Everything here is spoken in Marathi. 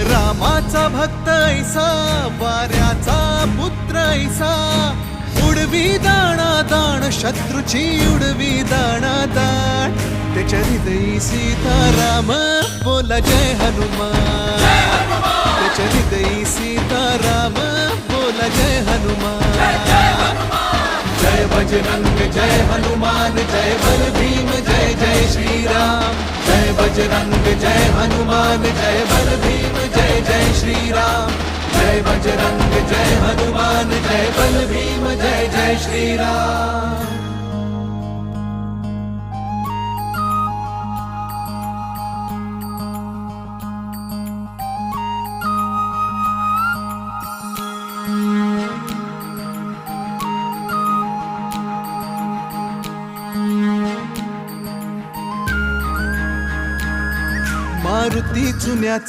रामाचा भक्त ऐसा, वाऱ्याचा पुत्र ऐसा, उडवी दाणा दाण शत्रूची उडवी दाणा दाण, त्याच्या हृदयी सीताराम बोला जय हनुमान, त्याच्या हृदयी सीताराम बोला जय हनुमान, जय बजरंग जय हनुमान, जय बल भीम जय जय श्रीराम, जय बजरंग जय हनुमान, जय बल भीम जय जय श्रीराम, जय बजरंग जय हनुमान, जय बल भीम जय जय श्रीराम। मारुती जुन्याचा